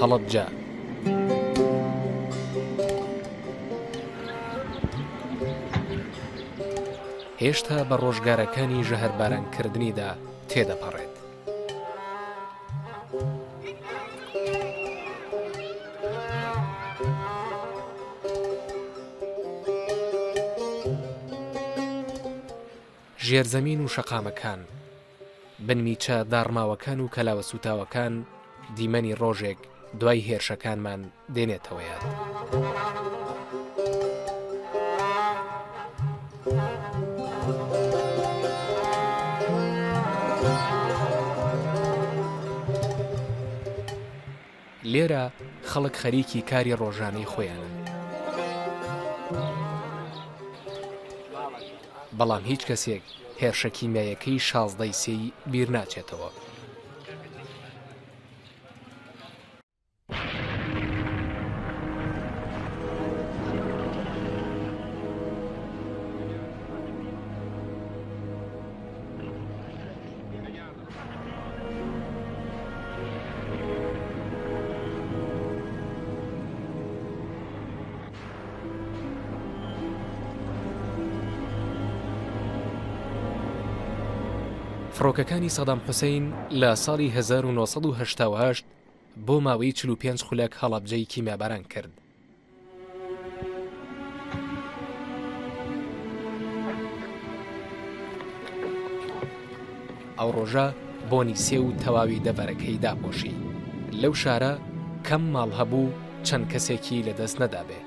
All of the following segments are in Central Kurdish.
هەڵەبجە هێشتا بە ڕۆژگارەکانی ژەهربارانکردنیدا تێدەپەڕێت. ژێرزەمین و شەقامەکان، بنمیچە داڕماوەکان و کەلاوە سوتاوەکان دیمەنی ڕۆژێک دوای هێرشەکانمان دێنێتەوە یاد. لێرە خەڵک خەریکی کاری ڕۆژانەی خۆیانن، بەڵام هیچ کەسێک هێرشە کیمیایەکەی 16ی سێی بیر ناچێتەوە. فڕۆکەکانی سەدام حوسەین لە ساڵی 1980 بۆ ماوەی 45 خولەک هەڵەبجەی کیمیاباران کرد. ئەو ڕۆژە بۆنی سێ و تەواوی دەڤەرەکەی داپۆشی. لەو شارە کەم ماڵ هەبوو چەند کەسێکی لەدەست نەدابێ.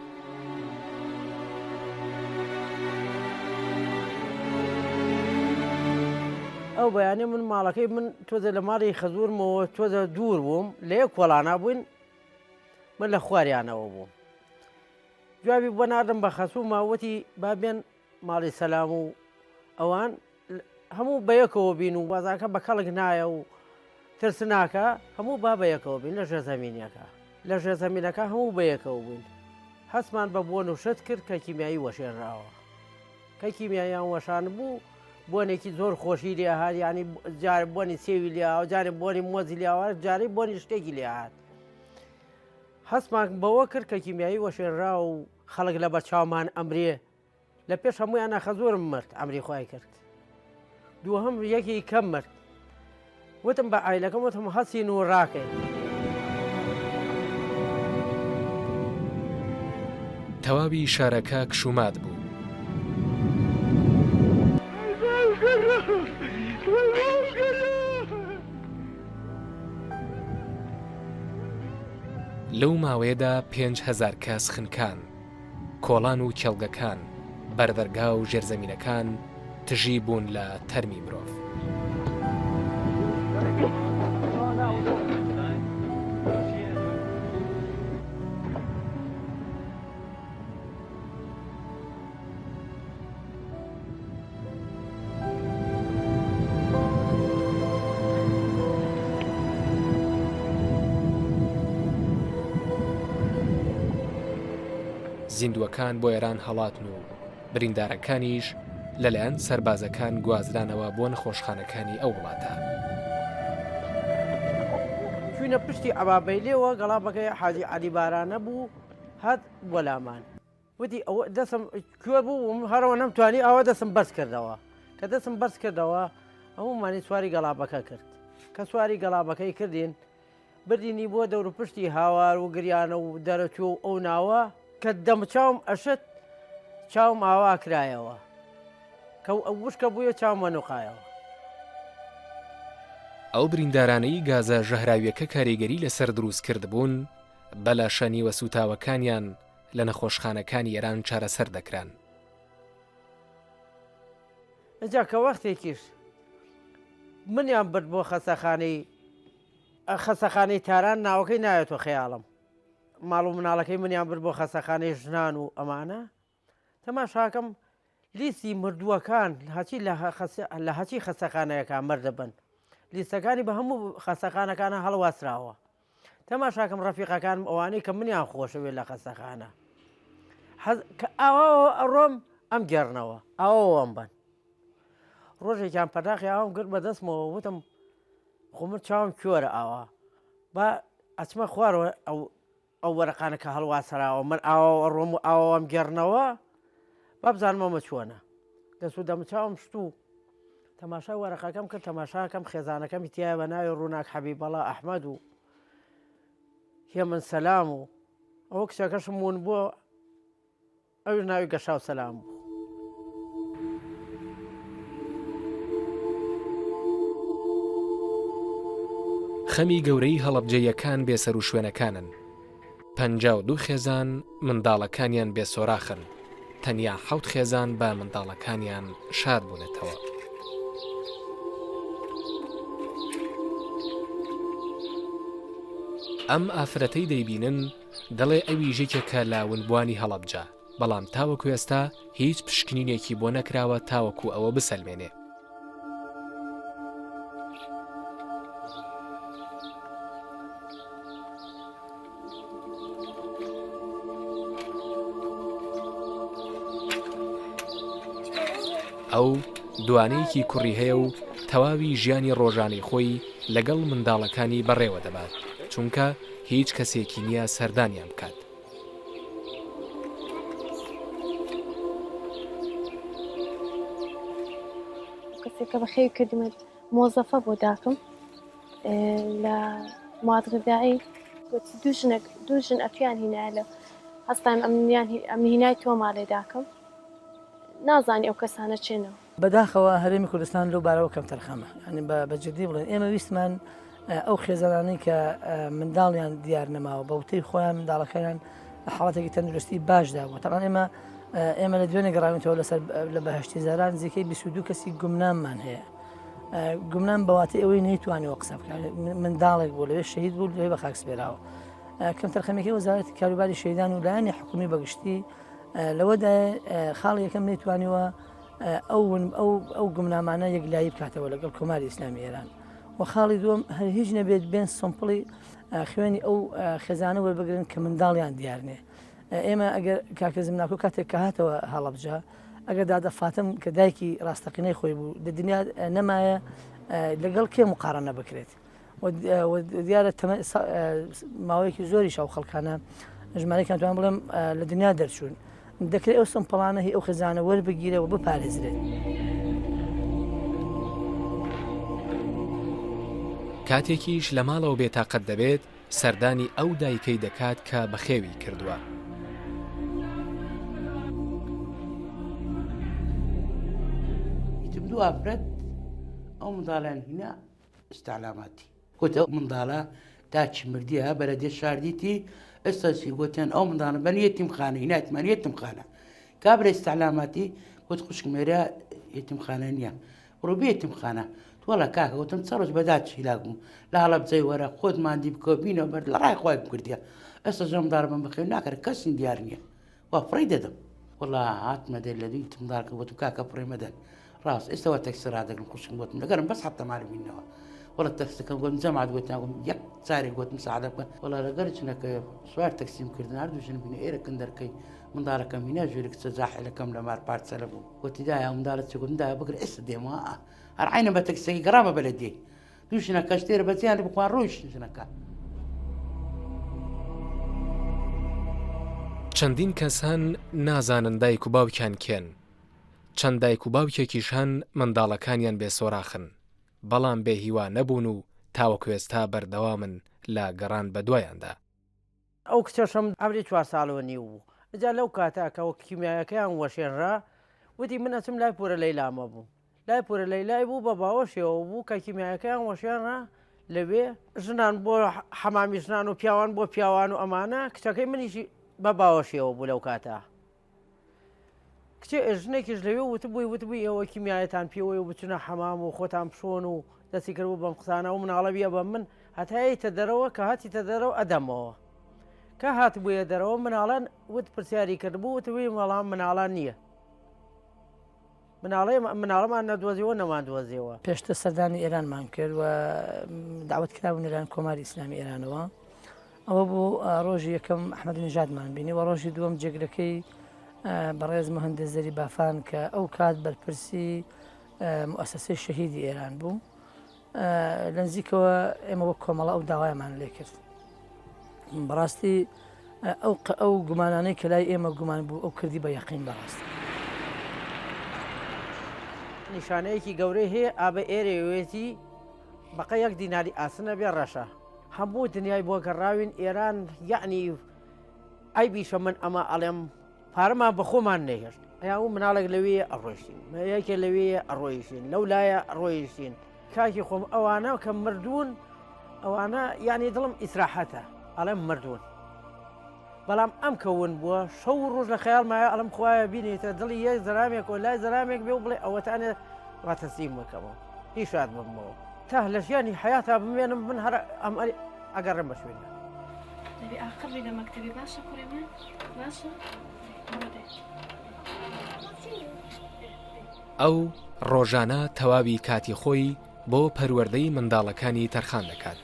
ئەو بەیانێ من ماڵەکەی من تۆزە لە ماڵی خەزوورمەوە تۆزە دوور بووم لە یەک کۆڵانە بووین، من لە خواریانەوە بووم. جوابی بۆ ناردم بە خەسوو ماوەتی بابێن ماڵی سەلام و ئەوان هەموو بەیەکەوە بین و بازاکە بە کەڵک نایە و ترس ناکە، هەموو با بەیەکەوە بین لە ژێرزەمینەکە. لە ژێرزەمینەکە هەموو بەیەکەوە بووین. هەستمان بە بۆن و شت کرد کە کیمیایی وەشێنراوە. کە کیمیاییان وەشان بوو بۆنێکی زۆر خۆشی لێ هات، ینی جارێ بۆنی سێوی لێهاو، جارێ بۆنی مۆزی لێهاوە، جارەی بۆنی شتێکی لێ هات. هەستمان بەوە کرد کە کیمیایی وەشێنرا و خەڵک لە بەرچاومان ئەمرێ. لە پێش هەموویانە خەزوورم مرد، ئەمری خوای کرد. دووهەم یەکی کەم مرد. وتم بە ئایلەکەم وتم هەسین و ڕاکەین. تەواوی شارەکە کشومات بوو. لەو ماوەیەدا 5,000 کەس خنکان، کۆڵان و کێڵگەکان، بەردەرگا و ژێرزەمینەکان تژی بوون لە تەرمی مرۆڤ. زیندووەکان بۆ ئێران هەڵاتن و بریندارەکانیش لەلایەن سەربازەکان گوازرانەوە بۆ نەخۆشخانەکانی ئەو وڵاتە. چوینە پشتی ئەبابەیلێەوە گەڵابەکەی حاجی عەلی بارانە بوو، هات بۆ لامان. وتی ئەوە دەسم کوێ بووم هەرەوە نەمتوانی ئەوە دەسم بەرز کردەوە. کە دەسم بەرز کردەوە هەموومانی سواری گەڵابەکە کرد. کە سواری گەڵابەکەی کردین بردینی بۆ دەور و پشتی هاوار و گریانە و دەرەچوو و ئەو ناوە کە دەمچاوم ئەشت چاوم ئاوا کرایەوە کە ئەو وشکە بووە چاومە نوقایەوە. ئەو بریندارانەی گازە ژەهراویەکە کاریگەری لەسەر دروست کرد بوون بەلا شەنیوە سوتاوەکانیان لە نەخۆشخانەکانی ئێران چارەسەر دەکران. ئەجا کە وەختێکیش منیان برد بۆ خەسەخانەی تاران، ناوەکەی نایەتەوە خەیاڵم، ماڵ و مناڵەکەی منیان برد بۆ خەسەخانەی ژنان و ئەمانە. تەماشاکەم لیستی مردووەکان لە هەچی خەسەخانەیەکان مردەبن، لیستەکانی بە هەموو خەسەخانەکانە هەڵواسراوە. تەماشاکەم ڕەفیقەکانم ئەوانەی کە منیان خۆشەوێت لە خەسەخانە کە ئاوا ئەڕۆم ئەم گێڕنەوە ئەوەم بن. ڕۆژێکیان پەرداخی ئاوم گرت بە دەستمەوە وتم خۆ من چاوم کوێرە ئاوا با ئەچمە خوارەوە ئەو وەرەقانە کە هەڵوا سەراوە من ئاوا ڕۆم و ئاوام گێڕنەوە با بزانمەمە چۆنە دەست و دەمچاوم شت و تەماشای وەرەقەکەم کرد تەماشاکەم خێزانەکەمی تایە بە ناوی ڕووناک حەبیبەڵا ئەحمەد و هێمن سەلام و ئەوە کچەکەشم ون بووە ئەوش ناوی گەشاو سەلام بوو. خەمی گەورەی هەڵەبجەیەکان بێسەر و شوێنەکانن. 52 خێزان منداڵەکانیان بێسۆراخن، تەنیا 7 خێزان بە منداڵەکانیان شاد بوونەتەوە. ئەم ئافرەتەی دەیبینن دەڵێ ئەوی ژێکێکە لاونبوانی هەڵەبجە، بەڵام تاوەکو ئێستا هیچ پشکنینێکی بۆ نەکراوە تاوەکو ئەوە بسەلمێنێ. ئەو دوانەیەکی کوڕی هەیە و تەواوی ژیانی ڕۆژانەی خۆی لەگەڵ منداڵەکانی بەڕێوە دەبات، چونکە هیچ کەسێکی نییە سەردانیان بکات. کەسێکە بەخێوی کردمە مۆزەفە بۆ داکەم لە موادغذایی گوتی دوو ژن ئەپیان هینایە لە هەستان ئەم هینای تۆ ماڵێ داکەم نازانی ئەو کەسانە چێنەوە. بەداخەوە هەرێمی کوردستان لەو بارەوە کەم تەرخەمە، ینی بەجددی بڵێن ئێمە ویستمان ئەو خێزانانەی کە منداڵیان دیار نەماوە بە وتەی خۆیان منداڵەکەیان حاڵەتێکی تەندروستی باشدا بوو. تەمان ئێمە لە دوێنێ گەڕاوینەوە لەسەر لە بەهەشتی زاران نزیکەی 22 کەسی گومناممان هەیە. گومنام بەواتای ئەوەی نەیتوانیەوە قسە بکات، منداڵێک بوو لەوێ شەهید بوو لەوێ بە خاکسپێراوە. کەم تەرخەمێکی وەزارەتی کاروباری شەیدان و لایەنی حکومی بەگشتی لەوەدا خاڵی یەکەم نەیتوانیوە ئەو گومنامانە یەکلایی بکاتەوە لەگەڵ کۆماری ئیسلامی ئێران و خاڵی دووەم هەر هیچ نەبێت بێن سمپڵی خوێنی ئەو خێزانە وەربگرن کە منداڵیان دیارنێ. ئێمە ئەگەر کاکەزم ناکۆ کاتێک کە هاتەوە هەڵەبجە ئەگەر دادەفاتم کە دایکی ڕاستەقینەی خۆی بوو لە دنیا نەمایە لەگەڵ کێ مقارنە بکرێت دیارە ماوەیەکی زۆری شاو خەڵکانە ژمارەیەکان توان بڵێم لە دنیا دەرچوون دەکرێت ئەو سمپڵانە هی ئەو خێزانە وەربگیرە و بپارێزرێت. کاتێکیش لە ماڵەوە بێتاقەت دەبێت سەردانی ئەو دایکەی دەکات کە بەخێوی کردووە. دوو ئافرەت ئەو منداڵیان هینا ئستعلاماتی گوتە منداڵە تاچی مردیە بەلەدێ شاردیتی ئێستاسی گوتیان ئەو منداڵە بەن یەتیمخانە هیناتمان یەتیمخانە کابرا ئستعلاماتی گوت خوشکمێرە یەتیمخانە نییە ڕۆ بێ یەتیمخانە وەڵا کاکە گوتم چ ڕۆژ بەداچی لاگوم لە هەڵەبجەی وەرە خۆت مادی بکەوە بینەوە بەر لە ڕای خۆی بکردیە ئێستا ژە منداڵە بم بخێن ناکرێت کەسی دیار نییە وا پڕی دەدەم وەڵا هاتمە دێ لە دوی منداڵکە گوتم کاکە پڕی مەدەن ڕاست ئێستاوە تەکسی ڕادەگرم خوشم گوتم لەگەرم بەس حتە ماڵی بینەوە وەڵا تەکسەکەم گوتم جەماعەت گوتیان یەک چارێک گوتم سەعادە بکە وەڵا لەگەر چنەکە سوار تەکسیم کردن هەردووشن بینە ئێرەکەن دەرکەی منداڵەکەم هینا ژوورێک چە جاحیلەکەم لە مار پارچەلە بوو گوتی دایە منداڵە چ گوتم دایە بگرە ئێستا دێمەوە هەر عینە بە تەکسەکەی گەڕامە بەلەدێ دووشنە کەشتێرە بەجیان بخوان ڕۆیش ژنەکە. چەندین کەسان نازانن دایک و باوکیان کێن، چەند دایک و باوکێکیش هەن منداڵەکانیان بێسۆراخن، بەڵام بێهیوا نەبوون و تاوەکو ئێستا بەردەوامن لە گەڕان بە دوایاندا. ئەو کچەشەم ئەمری 4 ساڵەوە نیو بوو ئەجا لەو کاتاکەەوە کیمیایەکەیان وەشێنرا وتی من ئەچم لای پورە لەیلامە بوو لای پورە لەیلای بوو بە باوەشێەوە بوو کە کیمیایەکەیان وەشێنرا لەوێ ژنان بۆ حەمامی ژنان و پیاوان بۆ پیاوان و ئەمانە کچەکەی منیشی بە باوەشێەوە بوو لەو کاتا کچێ ژنێکیش لەوێ وتبووی ئەوە کیمیایەتان پێوەی و بچنە حەمام و خۆتان پشۆن و دەستی کردبوو بەم قسانە و مناڵە بیە بە من هەتاییتە دەرەوە کە هاتیتە دەرەوە ئەدەمەوە کە هات بووە دەرەوە مناڵان وت پرسیاری کردبوو وتوی وەڵام مناڵان نییە مناڵەمان نەدۆزیەوە نەمان دۆزیەوە. پێشتر سەردانی ئێرانمان کرد و داوت کراون لەلایەن کۆماری ئیسلامی ئێرانەوە ئەوە بوو ڕۆژی یەکەم ئەحمەد نژادمان بینی و ڕۆژی دووەم جێگرەکەی بەڕێز مەهەندێز زەری بافان کە ئەو کات بەرپرسی مؤسسەی شەهیدی ئێران بوو لە نزیکەوە ئێمە وەک کۆمەڵە ئەو داوایمان لێ کرد بەڕاستی ئەو گومانانەی کە لای ئێمە گومان بوو ئەو کردی بە یەقین بەڕاستی نیشانەیەکی گەورەی هەیە ئابە ئێرەوێتی بەقە 1 دیناری ئاسنە بێ ڕەشە هەموو دنیای بۆ گەڕاوین ئێران یعنی ئایبیشە من ئەمە ئەڵێم پارەمان بە خۆمان نەهێشت ئەیا و مناڵێک لەوەیە ئەڕۆیشتین یەکێ لەوەیە ئەڕۆیشتین لەو لایە ئەڕۆیشتین کاکی خۆم ئەوانە کە مردوون ئەوانە یعنی دڵم ئیسراحەتە ئەڵێم مردوون بەڵام ئەم کەون بووە شەو ڕۆژ لە خەیاڵمایە ئەڵم خوایە بینێتە دڵی یەک زەرامێک و لای زەرامێک بێ و بڵێ ئەوەتانێ ڕاتەسلیم بکەمەوە هیچات بمەوە تا لە ژیانی حیاتا بمێنم من هەر ئەم ئەگەڕێم بە شوێنە نبي آخذ إلى مكتبي باشا كريمان باشا ئەو ڕۆژانە تەواوی کاتی خۆی بۆ پەروەردەی منداڵەکانی تەرخان دەکات.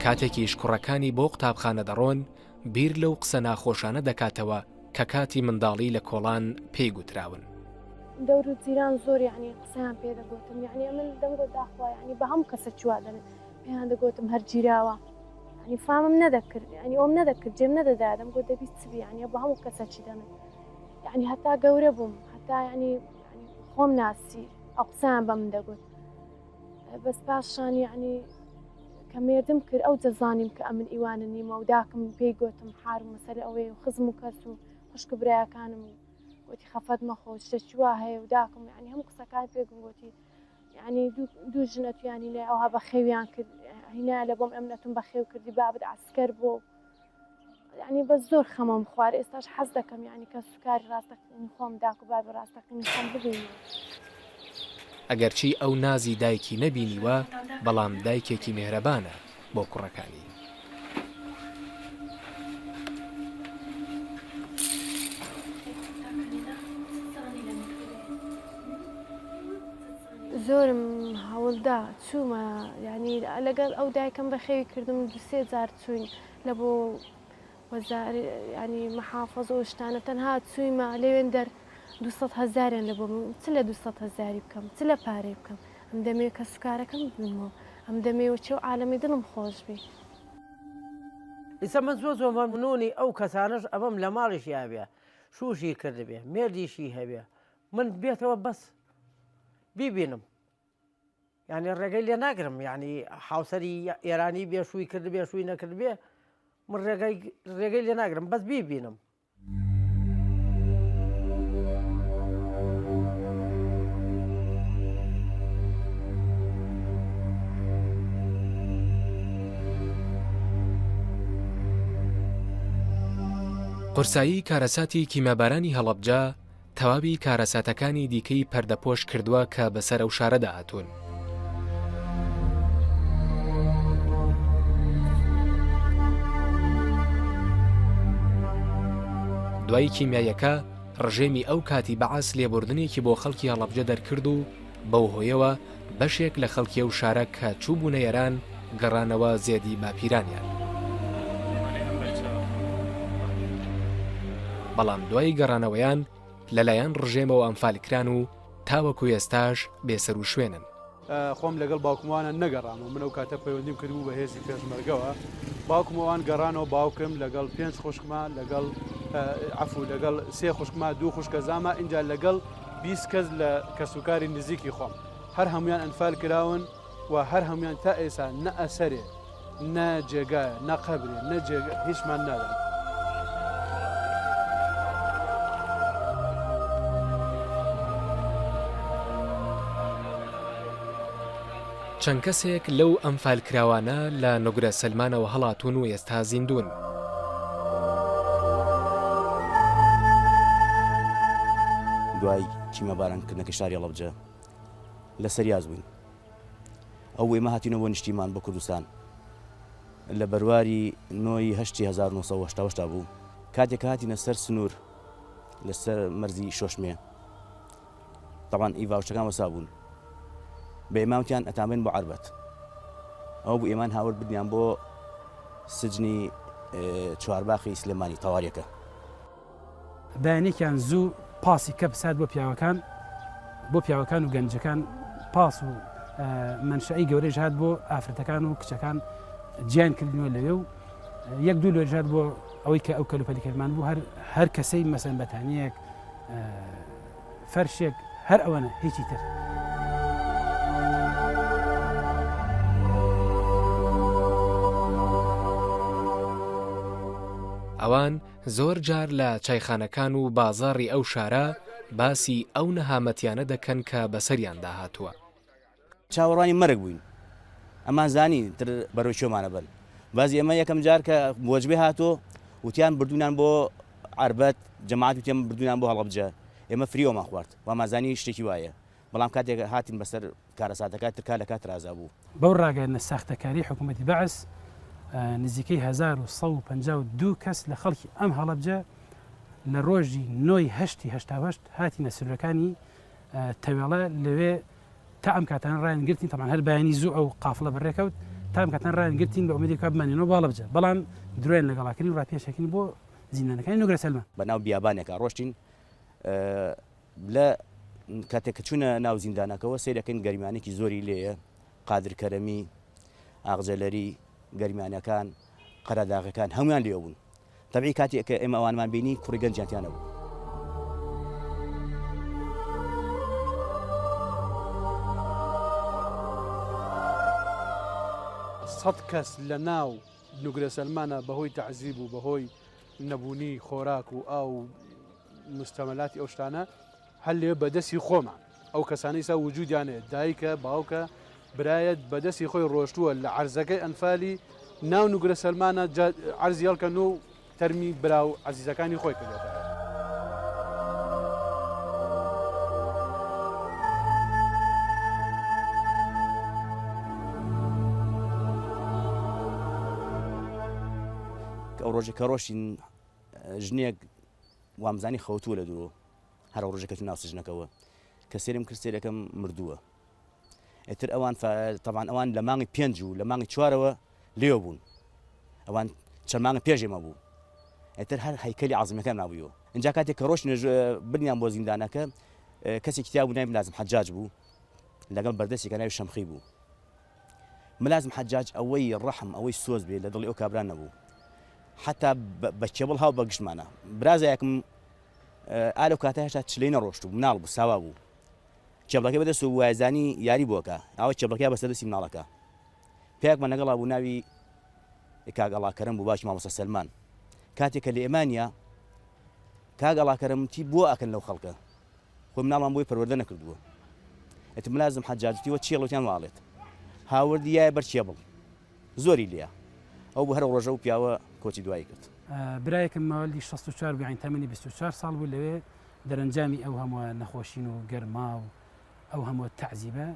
کاتێکیش کوڕەکانی بۆ قوتابخانە دەڕۆن بیر لەو قسە ناخۆشانە دەکاتەوە کە کاتی منداڵی لە کۆڵان پێی گوتراون. دەور و جیران زۆر یعنی قسەیان پێ دەگوتم یعنی من دەمگۆ داخوا یعنی بە هەموو کەسە چوا دەنێ پێیان دەگوتم هەر جیراوە یعنی فامم نەدەکرد یعنی ئەوم نەدەکرد جێم نەدەدا دەمگۆ دەبیت چبی یعنی بە هەموو کەسە چی دەمێ یعنی هەتا گەورە بووم هەتا یعنی خۆم ناسی ئەو قسەیان بە من دەگوت بەس پاشان یعنی کە مێردم کرد ئەو جەزانیم کە ئەمن ئیوانە نیمە و داکم پێی گوتم حارم مەسەر ئەوەی و خزم و کەس و خوشک برایەکانم گوتی خەفەت مەخۆ شتە چوا هەیە و داکم یعنی هەموو قسەکان پێگم گوتی یعنی دوو ژنە تویانی لێ ئەوها بە خێویان کرد هینا لە بۆم ئەمنەتم بە خێو کردی بابت عسکەر بۆ یعنی بە زۆر خەمەم خوارد ئێستاش حەز دەکەم یعنی کە سوکاری ڕاستەقینی خۆم داک و بابی ڕاستەقینی خۆم ببینی ئەگەرچی ئەو نازی دایکی نەبینیوە بەڵام دایکێکی مێهرەبانە بۆ کوڕەکانی. زۆرم هەوڵدا چوومە یعنی لەگەڵ ئەو دایکم بە خێوی کردم 2-3 جار چوین لە بۆ وەزار ینی مەحافەز و شتانە تەنها چوویمە لەوێن دەر 200,000 لە بۆ چ لە 200,000 بکەم چ لە پارەی بکەم ئەم دەمەوێت کە سوکارەکەم ببینەوە ئەم دەمەوێت چێ و عالەمی دڵم خۆش بی ئیسە من زۆر مەمنونی ئەو کەسانش ئەمەم لە ماڵیش یابێ شوشی کردبێ مێردیشی هەبێ من بێتەوە بەس بیبینم یعنی ڕێگەی لێ ناگرم یعنی حوسەری ئێرانی بێ شووی کردبێ شووی نەکردبێ من ڕێگەی لێ ناگرم بەس بیبینم. قورسایی کارەساتی کیمەبارانی هەڵەبجە تەواوی کارەساتەکانی دیکەی پەردەپۆش کردووە کە بەسەر ئەو شارەدا هاتوون. دوای کیمیایەکە ڕژێمی ئەو کاتی بەعاس لێبوردنێکی بۆ خەڵکی هەڵەبجە دەرکرد و بەو هۆیەوە بەشێک لە خەڵکی ئەو شارە کە چوو بوونە ئێران گەڕانەوە زێدی باپیرانیان. بەڵام دوای گەڕانەوەیان لەلایەن ڕژێمەوە ئەمفالکران و تاوەکو ئێستاش بێسەر و شوێنن. خۆم لەگەڵ باوکموانە نەگەڕامەوە من ئەو کاتە پەیوەندیم کردبوو بە هێزی پێشمەرگەوە باوکمەوان گەڕانەوە باوکم لەگەڵ 5 خوشکما لەگەڵ عەفو لەگەڵ 3 خوشکما 2 خوشکە زامە اینجا لەگەڵ 20 کەس لە کەسوکاری نزیکی خۆم هەر هەمویان ئەنفال کراون و هەر هەمویان تا ئێستا نە ئەسەرێ نە جێگایە نە قەبرێ نە جێگە هیچمان نادەن. چەند کەسێک لەو ئەمفالکراوانە لە نۆگرە سەلمانەوە هەڵاتون و ئێستا زیندون. دوای کیمەبارانکردنەکە شاری هەڵەبجە لە سەریاز بووین ئەو ئێمە هاتینەوە نیشتیمان بۆ کوردستان لە بەرواری 9/8/1970 بوو کاتێک هاتینە سەر سنوور لەسەر مەرزی شۆشمێ تەبان ئیڤاوچەکان وەسا بوون بە ئێماوتیان ئەتامێن بۆ عەربەت ئەو بوو ئێمان هاورد بدنیان بۆ سجنی چوارباخی سلێمانی تەواریەکە. بەیانێکیان زوو پاسی کە بسات بۆ پیاوەکان و گەنجەکان پاس و منشئی گەورەی هات بۆ ئافرەتەکان و کچەکان گیان کردنەوە لەوێ و یەک دوو لۆژ هات بۆ ئەوەی کە ئەو کەلوپەلیکەمان بوو هەر کەسەی مەسەن بەتانیەک فەرشێک هەر ئەوەنە هیچی تر. ئەوان زۆر جار لە چایخانەکان و بازاڕی ئەو شارە باسی ئەو نەهامەتیانە دەکەن کە بەسەریان داهاتووە. چاوەڕوانی مەرگ بووین، ئەمان زانی تر بەرەو چۆمانە بن. بازی ئەمە یەکەم جار کە بۆجبێ هاتۆ وتیان بردوونان بۆ عربەت جەماعەت وتیان بردوونان بۆ هەڵەبجە، ئێمە فریۆمان خوارد وامازانی شتێکی وایە، بەڵام کاتێک هاتین بەسەر کارەساتەکە ترکا لە کات رازا بوو. بەو ڕاگەیەنە ساختەکاری حکوومەتی بەعس نزیکەی 1952 کەس لە خەڵکی ئەم هەڵەبجە لە ڕۆژی 9/8 هاتینە سلوەکانی تەوێڵە لەوێ تا ئەم کاتان ڕایان گرتین تەمان هەر بەیانی زوو ئەو قافڵە بڕێکەوت تا ئەم کاتان ڕایان گرتین بە ئومێدی کات بمانێنەوە باڵەبجە، بەڵام درێن لەگەڵاکردنی و ڕاپێشەکردنی بۆ زیندانەکانی نوگرە سەلمان بەناو بیابانێکە ڕۆشتین لە کاتێک کە چوونە ناو زیندانەکەەوە سیرەکەین گەرمانێکی زۆری لێیە، قادرکەرەمی، ئاغجەلەری، گەرمانەکان، قەرەداغەکان هەمویان لێ بوون. تەبیعی کاتێک کە ئێمە ئەوانمان بینی کوڕی گەنجیانتیانە بوو. سەد کەس لە ناو نوگرە سەلمانە بەهۆی تەعزیب و بەهۆی نەبوونی خۆراک و ئاو مستەمەلاتی ئەو شتانە هەر لێ بەدەستی خۆمان ئەو کەسانەی سا وجودیانێ دایکە باوکە برایەت بەدەستی خۆی ڕۆشتووە لە عەرزەکەی ئەنفالی ناو نوگرە سەلمانە عەرزی هەڵکەن و تەرمی براو عەزیزەکانی خۆی کردێتە. ئەو ڕۆژێک کە ڕۆشتین ژنێک وامزانی خەوتووە لە دووە هەر ڕۆژەکەی ناو سژنەکەەوە کە سێرم کرد سێرەکەم مردووە. ئێتر ئەوان تەبان ئەوان لە مانگی 5 و لە مانگی 4ەوە لێو بوون، ئەوان چەند مانگە پێش ئێمە بوو، ئێتر هەر هەیکەلی عەزیمەکەم نابوویەوە. اینجا کاتێک کە ڕۆشتین بردیان بۆ زیندانەکە کەسێکی تیا بوو ناوی ملازم حەجاج بوو لەگەڵ بەردەستێکە ناوی شەمخی بوو. ملازم حەجاج ئەوەی ڕەحم ئەوەی سۆز بێ لە دڵی ئەو کابران نەبوو، حتا بە کێبڵ هاو بەگشتمانە برازایەکم ئالە کاتە هێشتا چلەی نەڕۆشت و مناڵ بوو ساوا بوو، کێبڵەکەی بەدەست و وایزانی یاری بۆکە ئەوە کێبڵەکەی بەسەردەستی مناڵەکە پێکمە لەگەڵا بوو ناوی کاگەڵاکەرم بوو باوکی مامۆستا سەلمان. کاتێکە لە ئێمانیا کاگەڵاکەرمتی بۆ ئەکەن لەو خەڵکە خۆی مناڵمان بۆی پەروەردە نەکردووە. ئێتر ملازم حەجاجتیوە چێڵەوتیان واڵێت هاوردی یایە بەر کێبڵ زۆری لێە ئەو بۆ هەر ڕۆژە و پیاوە کۆچی دوایی کرد. برایەکم ماوەلی 64 بیان تەمەنی 24 ساڵ بوو لەوێ دەرەنجامی ئەو هەموو نەخۆشین و گەرما و ئەو هەموو تەعزیبە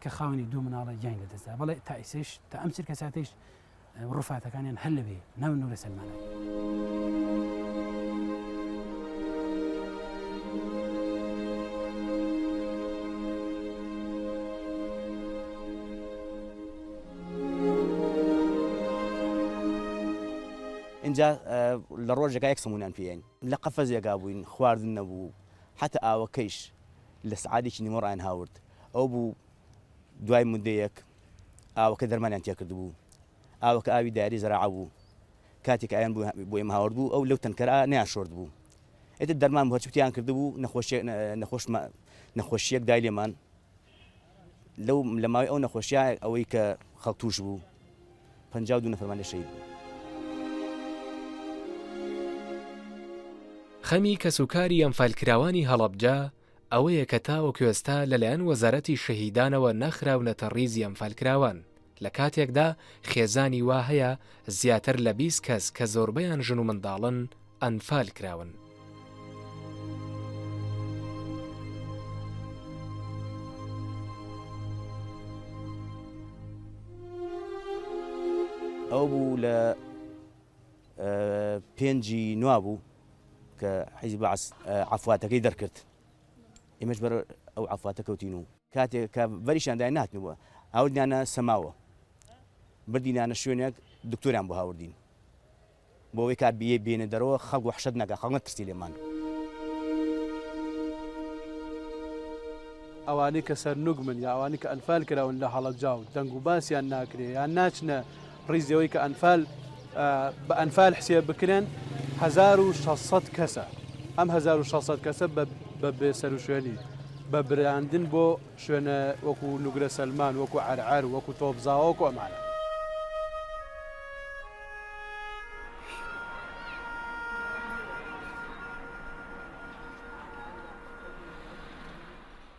کە خاوەنی دوو مناڵە گیان لەدەستدا، بەڵێ تا ئیسش تا ئەم چرکە ساتەیش ڕفاتەکانیان هەر لەوێ ناو نوگرە سەلمانە. اینجا لە ڕۆژێکا یەک سەمونیان پێیان لە قەفەزێکا بووین خواردن نەبوو، حتا ئاوەکەیش لە سعادێکی نیمە ڕایان هاورد ئەو بوو دوای مودەیەک ئاوەکە دەرمانیان تێ کرد بوو، ئاوەکە ئاوی دایری زەراعە بوو، کاتێک ئایان بۆ ئێمە هاورد بوو ئەو لەو تەنکەرا نیان شۆرد بوو، ئێتر دەرمان بۆ هەچوتیان کرد بوو نەخۆشیەک دای لێمان لە ماوەی ئەو نەخۆشیە ئەوەی کە خەڵک توش بوو 52 نەفەرمان لێ شەهید بوو. خەمی کەسوکاری ئەنفالکراوانی هەڵەبجە ئەوەیە کە تاوەکو ئێستا لەلایەن وەزارەتی شەهیدانەوە نەخراونەتە ڕیزی ئەنفالکراوان لە کاتێکدا خێزانی وا هەیە زیاتر لە 20 کەس کە زۆربەیان ژن و منداڵن ئەنفالکراون. ئەو بوو لە 5 نوا بوو کە حیزب بەعس عەفواتەکەی دەرکرد، ئێمەش بەر ئەو عەفواتە کەوتین و کاتێک کە بەریشاندای ناتنەوە هاوردیانە سەماوە بردینانە شوێنێک دکتۆریان بۆ هاوردین بۆ ئەوەی کار بێنە دەرەوە خەڵک وحشت نەکە خەڵک نەترسی لێمان. ئەوانەی کە سەرنوگمن یا ئەوانەی کە ئەنفال کراون لە هەڵەبجاو دەنگ و باسییان ناکرێ یان ناچنە ڕیزەوەی کە ئەنفال بە ئەنفال حسێ بکرێن 1600 کەسە. ئەم 1600 کەسە بە بێسەر و شوێنی بە براندن بۆ شوێنە وەکو نوگرە سەلمان وەکو عەرعەر وەکو تۆپزاوە وەکو ئەمانە.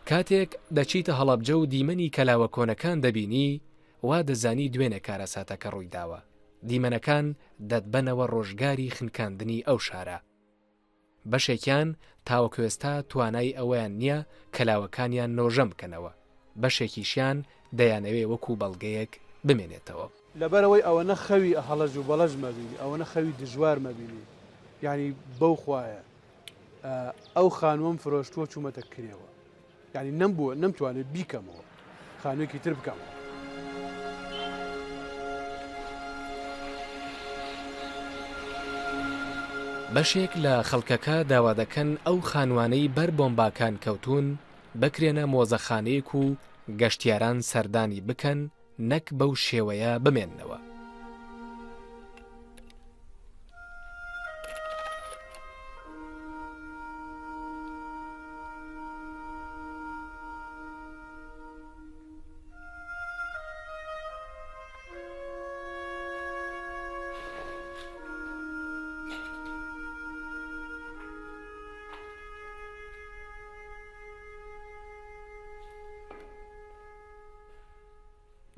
کاتێک دەچیتە هەڵەبجە و دیمەنی کەلاوە کۆنەکان دەبینی وا دەزانی دوێنێ کارەساتەکە ڕوویداوە. دیمەنەکان دەتبەنەوە ڕۆژگاری خنکاندنی ئەو شارە. بەشێکیان تاوەکوێستا توانای ئەوەیان نییە کەلاوەکانیان نۆژەم بکەنەوە، بەشێکیشیان دەیانەوێ وەکو بەڵگەیەک بمێنێتەوە. لەبەرەوەی ئەوەنە خەوی هەڵەج و بەڵەژ مەبینی، ئەوەنە خەوی دژوار مەبینی، یعنی بەو خوایە ئەو خانووەم فرۆشتووە چوومەتە کرێەوە، یعنی نەمبووە نەمتوانێت بیکەمەوە خانوویەکی تر بکەمەوە. بەشێک لە خەڵکەکە داوا دەکەن ئەو خانوانەی بەر بۆمباکان کەوتون بکرێنە مۆزەخانەیەک و گەشتیاران سەردانی بکەن نەک بەو شێوەیە بمێننەوە.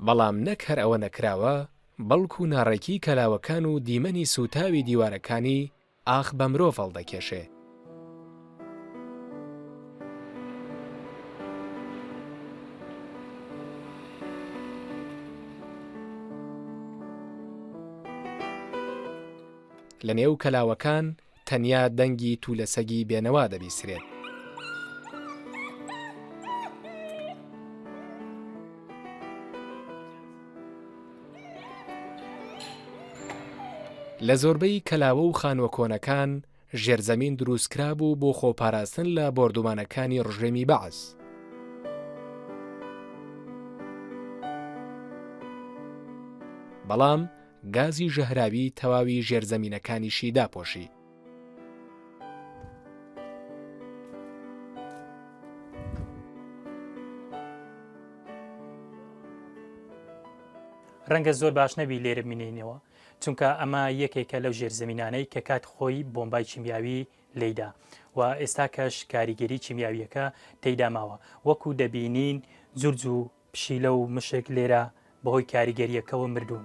بەڵام نەک هەر ئەوە نەکراوە، بەڵکو ناڕێکی کەلاوەکان و دیمەنی سوتاوی دیوارەکانی ئاخ بە مرۆڤ هەڵدەکێشێ. لە نێو کەلاوەکان تەنیا دەنگی توولەسەگی بێنەوا دەبیسرێت. لە زۆربەی کەلاوە و خانوە کۆنەکان ژێرزەمین دروستکرا بوو بۆ خۆپاراستن لە بۆردومانەکانی ڕژێمی بەعس. بەڵام گازی ژەهراوی تەواوی ژێرزەمینەکانیشی داپۆشی. ڕەنگە زۆر باش نەبی لێرە بینینەوە، چونکە ئەمە یەکێکە لەو ژێرزەمینانەی کە کات خۆی بۆمبای چیمیاوی لێیدا و ئێستا کەش کاریگەری چیمیاویەکە تێیدا ماوە. وەکو دەبینین جورج و پشیلە و مشک لێرە بەهۆی کاریگەریەکەوە مردوون.